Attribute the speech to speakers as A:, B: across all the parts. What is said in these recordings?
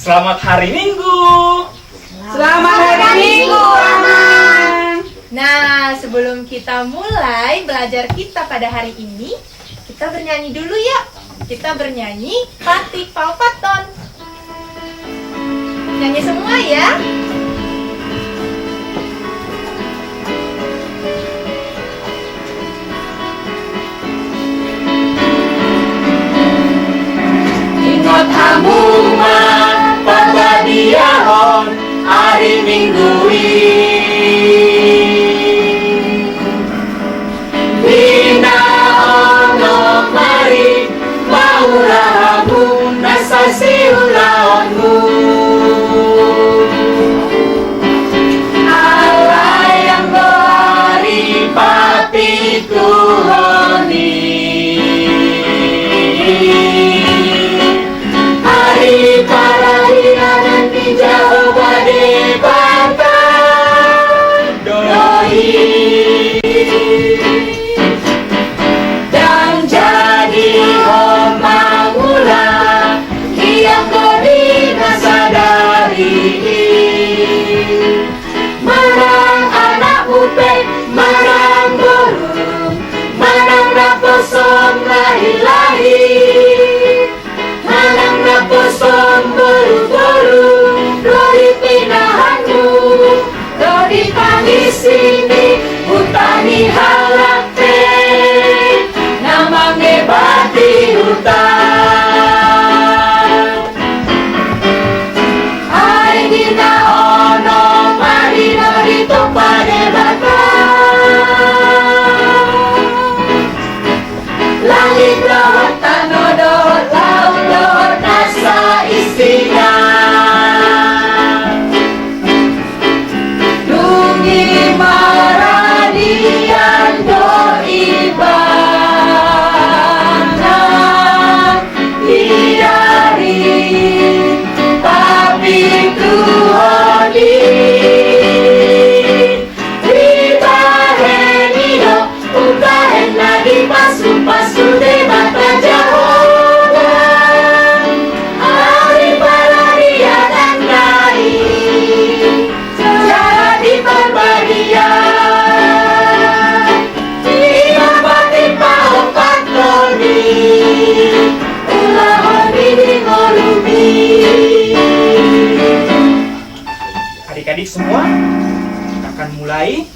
A: Selamat hari Minggu.
B: Selamat hari Minggu, anak.
C: Nah, sebelum kita mulai belajar kita pada hari ini, kita bernyanyi dulu ya. Kita bernyanyi Patik Paupaton. Nyanyi semua ya.
B: Ingat hamuma pagadiahon hari Minggu Dina ono mari maurahamu nasasi ulaonmu Allah yang beri papi Tuhoni hari paralianan di jauh badai pantai doi dan jadi omang ulang yang kodina sadari marang anak mupe marang burung marang raposom lahi-lahi manang raposom boru-boru dori pinahanmu dori pagi sini hutani halate namanya bati hutan hai dina ono mari dori topade langit dohot tano dohot laut dohot nasa istina dungi maradian doi bana diari tapi Tuhoni Ribahenido Ubahen nadi pasu-pasu de mata jahoban hari palarian naik jadi perbadian Ima pati paopatoni ulahoni di ngolumi
A: Adik-adik semua, kita akan mulai.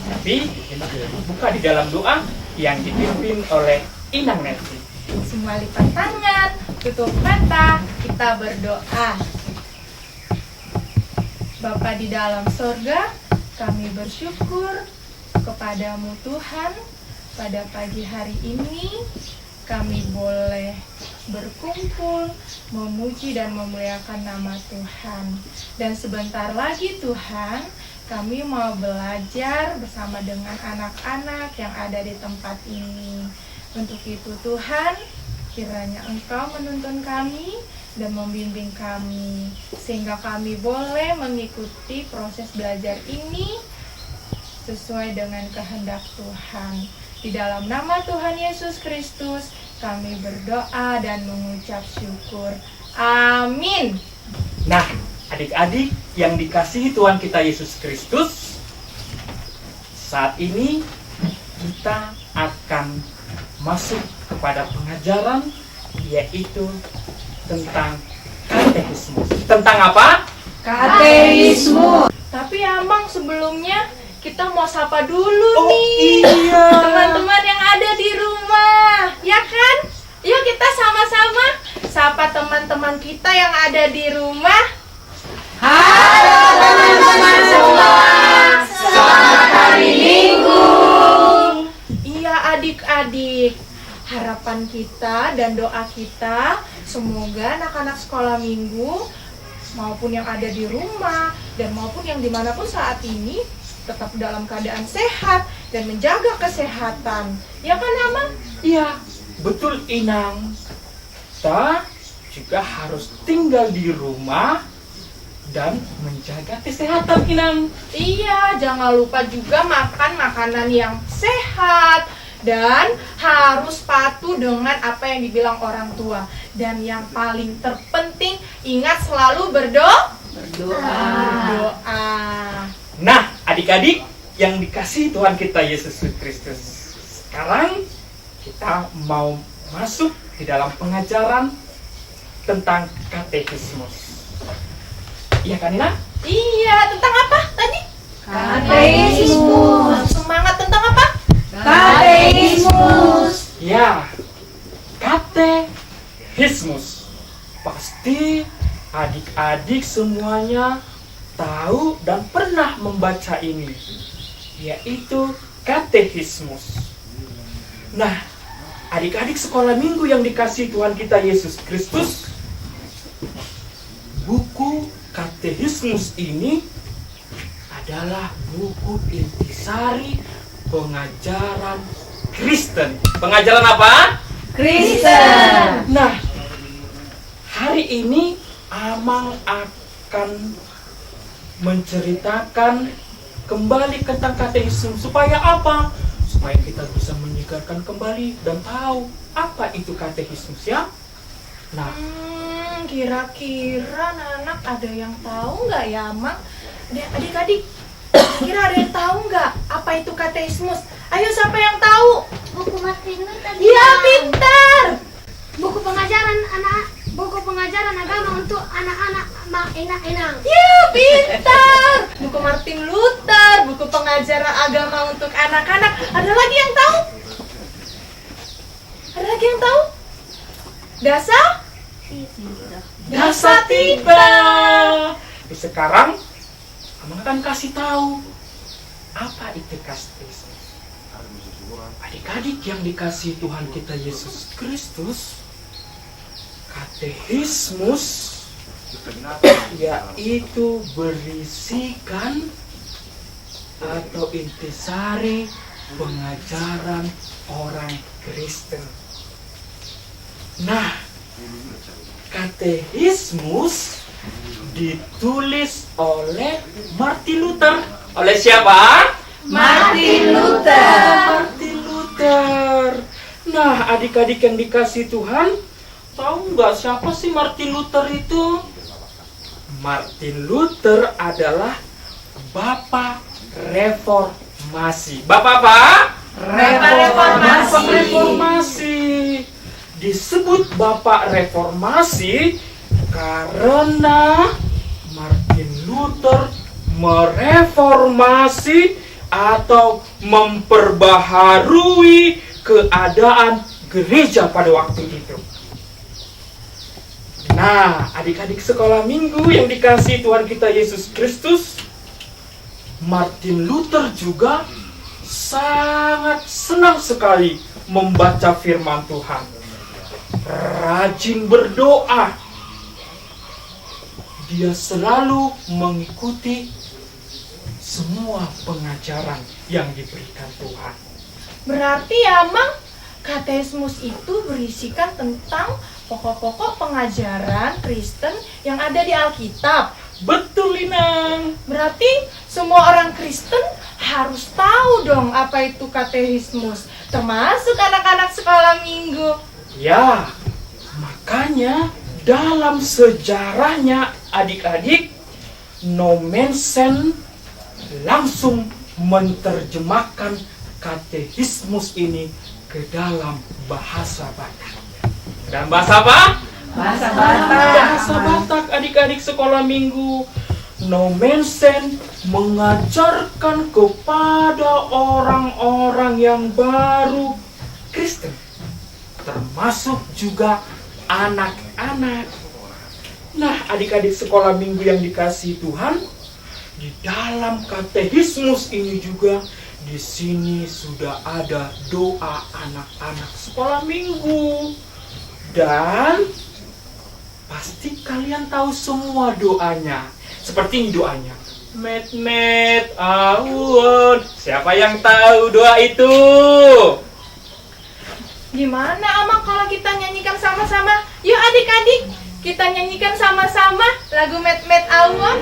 A: Tapi kita buka di dalam doa yang dipimpin oleh Inang Nancy.
C: Semua lipat tangan, tutup mata, kita berdoa. Bapa di dalam sorga, kami bersyukur kepadamu Tuhan. Pada pagi hari ini kami boleh berkumpul, memuji dan memuliakan nama Tuhan. Dan sebentar lagi Tuhan, kami mau belajar bersama dengan anak-anak yang ada di tempat ini. Untuk itu Tuhan, kiranya Engkau menuntun kami dan membimbing kami, sehingga kami boleh mengikuti proses belajar ini sesuai dengan kehendak Tuhan. Di dalam nama Tuhan Yesus Kristus, kami berdoa dan mengucap syukur. Amin.
A: Nah, adik-adik yang dikasihi Tuhan kita Yesus Kristus, saat ini kita akan masuk kepada pengajaran, yaitu tentang katekismus. Tentang apa?
B: Katekismus.
C: Tapi Amang, sebelumnya kita mau sapa dulu
A: Oh,
C: nih
A: iya.
C: teman-teman yang ada di rumah, ya kan? Yuk kita sama-sama sapa teman-teman kita yang ada di rumah.
B: Halo teman-teman semua, selamat hari Minggu.
C: Iya adik-adik, harapan kita dan doa kita semoga anak-anak sekolah minggu maupun yang ada di rumah dan maupun yang dimanapun saat ini tetap dalam keadaan sehat dan menjaga kesehatan. Ya kan Amang?
A: Iya, betul Inang. Kita juga harus tinggal di rumah dan menjaga kesehatan Inang.
C: Iya, jangan lupa juga makan makanan yang sehat dan harus patuh dengan apa yang dibilang orang tua. Dan yang paling terpenting, ingat selalu berdoa.
A: Nah, adik-adik yang dikasihi Tuhan kita Yesus Kristus, sekarang kita mau masuk di dalam pengajaran tentang katekismus. Iya kan, Nina?
C: Iya, tentang apa tadi?
B: Katekismus.
C: Semangat, tentang apa?
B: Katekismus.
A: Ya, katekismus. Pasti adik-adik semuanya tahu dan pernah membaca ini, yaitu katekismus. Nah, adik-adik sekolah minggu yang dikasihi Tuhan kita Yesus Kristus, buku katekismus ini adalah buku intisari pengajaran Kristen. Pengajaran apa?
B: Kristen.
A: Nah, hari ini Amang akan menceritakan kembali tentang katekismus. Supaya apa? Supaya kita bisa menyegarkan kembali dan tahu apa itu katekismus, ya. Nah,
C: Kira-kira anak-anak ada yang tahu nggak ya, Mang? Adik-adik, kira ada yang tahu nggak apa itu katekismus? Ayo, siapa yang tahu?
D: Buku Martin Luther.
C: Iya, pintar.
D: Buku pengajaran agama untuk anak-anak enang-enang.
C: Ya, pintar. Buku Martin Luther, buku pengajaran agama untuk anak-anak. Ada lagi yang tahu? Ada lagi yang tahu? Dasar tiba.
A: Sekarang Amang akan kasih tahu apa itu katekismus. Adik-adik yang dikasihi Tuhan kita Yesus Kristus, katekismus yaitu berisikan atau intisari pengajaran orang Kristen. Nah, katekismus ditulis oleh Martin Luther. Oleh siapa?
B: Martin Luther.
A: Martin Luther. Nah, adik-adik yang dikasihi Tuhan, tahu nggak siapa sih Martin Luther itu? Martin Luther adalah Bapak Reformasi. Bapak apa?
B: Reformasi.
A: Bapak Reformasi. Disebut Bapak Reformasi karena Martin Luther mereformasi atau memperbaharui keadaan gereja pada waktu itu. Nah, adik-adik sekolah minggu yang dikasihi Tuhan kita Yesus Kristus, Martin Luther juga sangat senang sekali membaca firman Tuhan. Rajin berdoa. Dia selalu mengikuti semua pengajaran yang diberikan Tuhan.
C: Berarti ya, Mang, katekismus itu berisikan tentang pokok-pokok pengajaran Kristen yang ada di Alkitab.
A: Betul, Linang.
C: Berarti semua orang Kristen harus tahu dong apa itu katekismus, termasuk anak-anak sekolah minggu.
A: Ya, makanya dalam sejarahnya adik-adik, Nommensen langsung menerjemahkan katekismus ini ke dalam bahasa Batak. Dan bahasa apa?
B: Bahasa Batak.
A: Bahasa Batak, adik-adik sekolah minggu. Nommensen mengajarkan kepada orang-orang yang baru Kristen, termasuk juga anak-anak. Nah, adik-adik sekolah minggu yang dikasihi Tuhan, di dalam katekismus ini juga di sini sudah ada doa anak-anak sekolah minggu. Dan pasti kalian tahu semua doanya. Seperti ini doanya. Met awon. Siapa yang tahu doa itu?
C: Gimana, Amang, kalau kita nyanyikan sama-sama? Yuk adik-adik, kita nyanyikan sama-sama lagu Met Awon.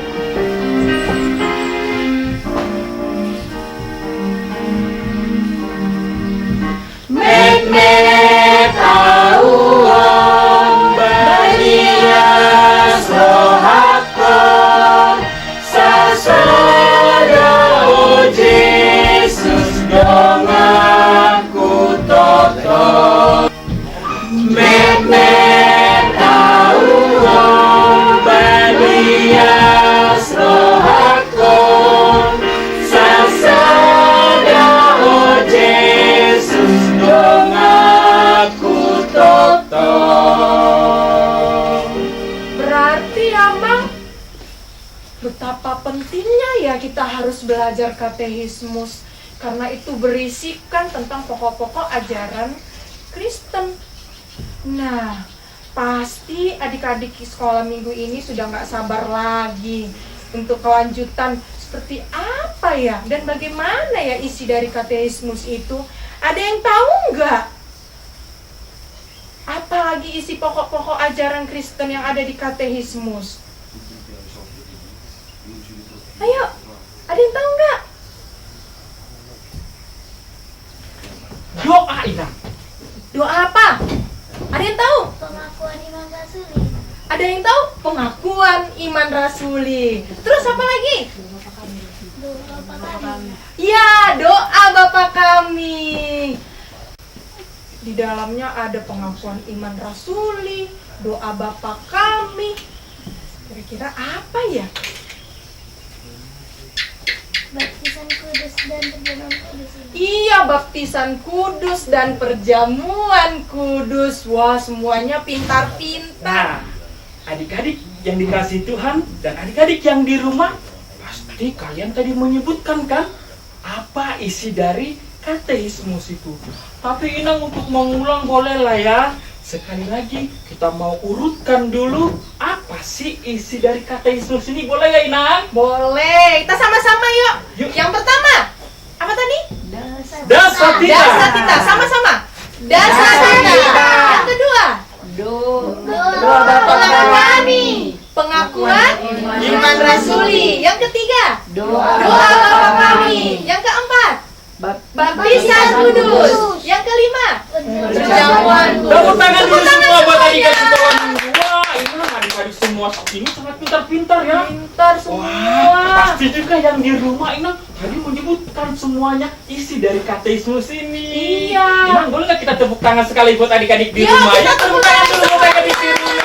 B: Met awon.
C: belajar katekismus karena itu berisikan tentang pokok-pokok ajaran Kristen. Nah, pasti adik-adik sekolah minggu ini sudah nggak sabar lagi untuk kelanjutan seperti apa ya dan bagaimana ya isi dari katekismus itu. Ada yang tahu nggak? Apalagi isi pokok-pokok ajaran Kristen yang ada di katekismus? Ayo, ada yang tahu nggak?
A: Doa, Inang.
C: Doa apa? Ada yang tahu?
D: Pengakuan iman rasuli.
C: Ada yang tahu? Pengakuan iman rasuli. Terus apa lagi?
D: Doa Bapa kami.
C: Ya, doa Bapa kami. Di dalamnya ada pengakuan iman rasuli, doa Bapa kami. Kira-kira apa ya?
D: Baptisan kudus dan perjamuan kudus.
C: Iya, baptisan kudus dan perjamuan kudus. Wah, semuanya pintar-pintar.
A: Nah, adik-adik yang dikasih Tuhan dan adik-adik yang di rumah, pasti kalian tadi menyebutkan kan apa isi dari katekismus itu. Tapi Inang untuk mengulang boleh lah ya. Sekali lagi kita mau urutkan dulu apa sih isi dari katekismus ini, boleh ya Inang?
C: Boleh, kita sama-sama yuk.
A: Yuk.
C: Yang pertama, apa tadi?
A: Dasar
C: Dasatita, sama-sama. Dasatita. Yang kedua,
B: Doa Bapa kami.
C: pengakuan iman rasuli. Yang ketiga,
B: Doa
C: doa Bapa kami. Yang keempat, baptisan kudus. Yang kelima, perjamuan
A: Tepuk
C: kudus.
A: tangan dulu
C: Tepuk tangan
A: semua buat
C: semuanya.
A: adik-adik sekolah minggu. Wah, Inang adik-adik semua ini sangat pintar-pintar ya.
C: Pintar semua.
A: Wah, pasti juga yang di rumah Inang tadi menyebutkan semuanya isi dari katekismus ini.
C: Iya.
A: Inang, boleh nggak kita tepuk tangan sekali buat adik-adik di
C: Ya,
A: rumah?
C: kita
A: Ya,
C: tepuk
A: tepuk tangan dulu buat
C: tangan.
A: adik-adik di rumah.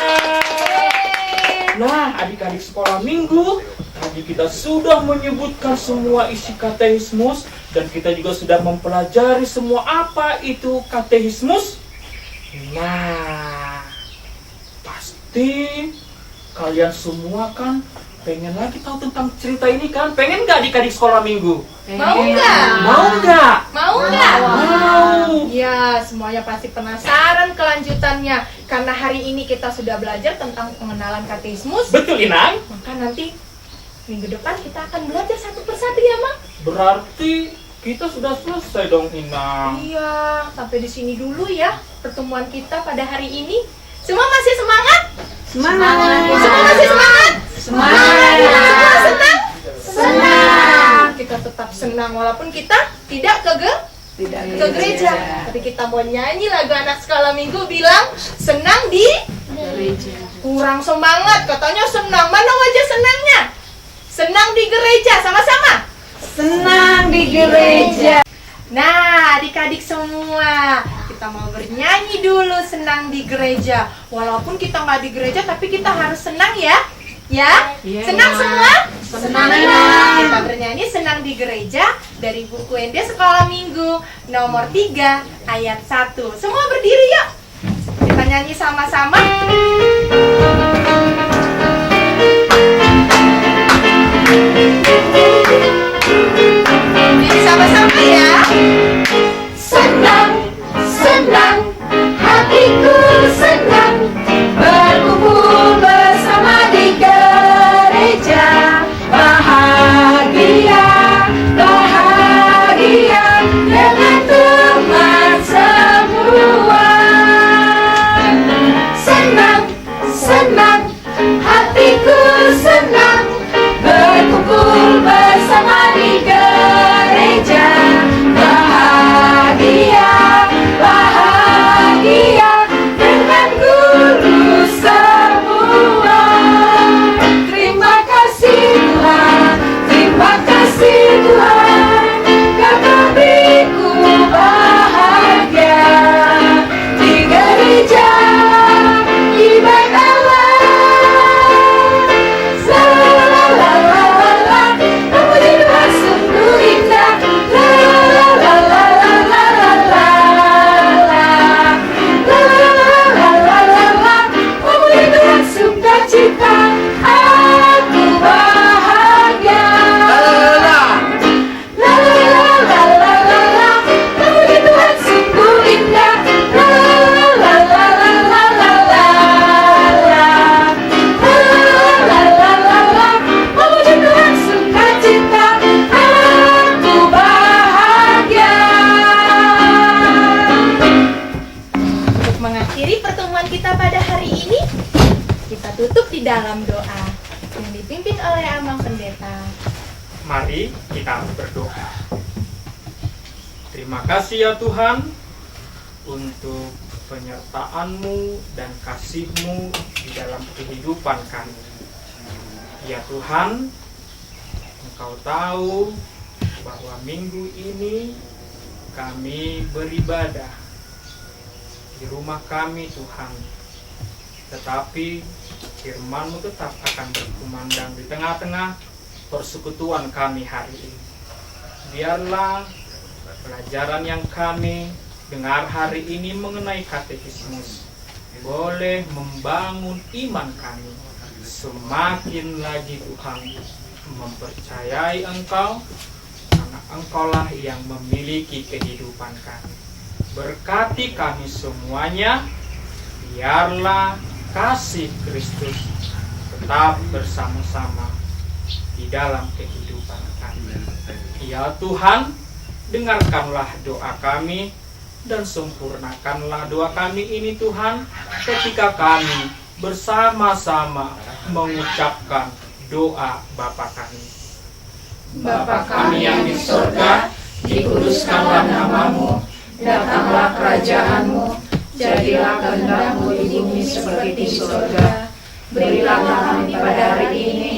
A: Nah, adik-adik sekolah minggu, tadi kita sudah menyebutkan semua isi katekismus dan kita juga sudah mempelajari semua apa itu katekismus. Nah, pasti kalian semua kan pengen lagi tahu tentang cerita ini kan? Pengen nggak adik-adik sekolah minggu?
C: Mau nggak?
A: Mau nggak?
C: Mau nggak?
A: Mau.
C: Ya, semuanya pasti penasaran kelanjutannya. Karena hari ini kita sudah belajar tentang pengenalan katekismus.
A: Betul Inang?
C: Maka nanti minggu depan kita akan belajar satu persatu ya, Mak?
A: Berarti kita sudah selesai dong Inang.
C: Iya, sampai di sini dulu ya pertemuan kita pada hari ini. Semua masih semangat?
B: Semangat.
C: Semua masih semangat?
B: Semangat.
C: Semua senang?
B: Senang.
C: Kita tetap senang walaupun kita tidak
B: Tidak
C: ke gereja. Tapi kita mau nyanyi lagu anak sekolah minggu bilang senang di
B: Gereja.
C: kurang semangat. Katanya senang. Mana wajah senangnya? Senang di gereja. Sama-sama.
B: Senang di gereja.
C: Nah, adik-adik semua, kita mau bernyanyi dulu senang di gereja. Walaupun kita nggak di gereja, tapi kita harus senang ya. Ya?
B: Iya.
C: Senang semua?
B: Senang.
C: Kita bernyanyi senang di gereja dari buku ND Sekolah Minggu nomor 3 ayat 1. Semua berdiri yuk. Kita nyanyi sama-sama. Ini sama-sama ya.
B: Senang, senang, hatiku senang berkumpul bersama di gereja. Bahagia, bahagia dengan teman semua. Senang, senang, hatiku senang berkumpul bersama
A: kita berdoa. Terima kasih ya Tuhan untuk penyertaan-Mu dan kasih-Mu di dalam kehidupan kami. Ya Tuhan, Engkau tahu bahwa minggu ini kami beribadah di rumah kami Tuhan. Tetapi firman-Mu tetap akan berkumandang di tengah-tengah persekutuan kami hari ini. Biarlah pelajaran yang kami dengar hari ini mengenai katekismus boleh membangun iman kami semakin lagi Tuhan mempercayai Engkau, karena Engkaulah yang memiliki kehidupan kami. Berkati kami semuanya, biarlah kasih Kristus tetap bersama-sama di dalam kehidupan kami. Ya Tuhan, dengarkanlah doa kami dan sempurnakanlah doa kami ini Tuhan, ketika kami bersama-sama mengucapkan doa Bapa kami.
B: Bapa kami yang di surga, dikuduskanlah nama-Mu, datanglah kerajaan-Mu, jadilah kehendak-Mu di bumi seperti di surga. Berilah kami pada hari ini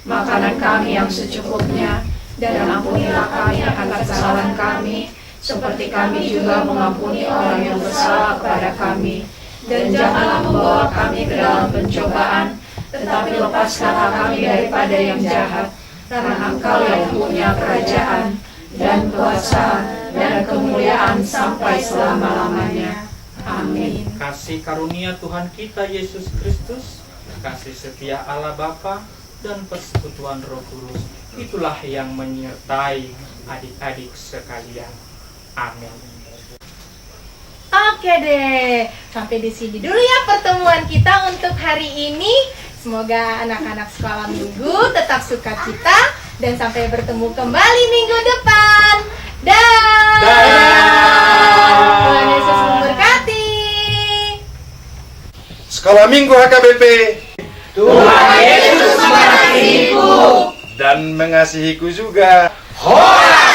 B: makanan kami yang secukupnya, dan ampunilah kami akan kesalahan kami, seperti kami juga mengampuni orang yang bersalah kepada kami. Dan janganlah membawa kami ke dalam pencobaan, tetapi lepaskanlah kami daripada yang jahat, karena Engkau yang punya kerajaan, dan kuasa, dan kemuliaan sampai selama-lamanya. Amin.
A: Kasih karunia Tuhan kita Yesus Kristus, kasih setia Allah Bapa, dan persekutuan Roh Kudus, itulah yang menyertai adik-adik sekalian. Amin.
C: Oke deh, sampai di sini dulu ya pertemuan kita untuk hari ini. Semoga anak-anak sekolah minggu tetap sukacita dan sampai bertemu kembali minggu depan. Dah. Tuhan Yesus memberkati.
E: Sekolah Minggu HKBP.
B: Tuhan Yesus mengasihiku
E: Dan mengasihiku juga.
B: Hora!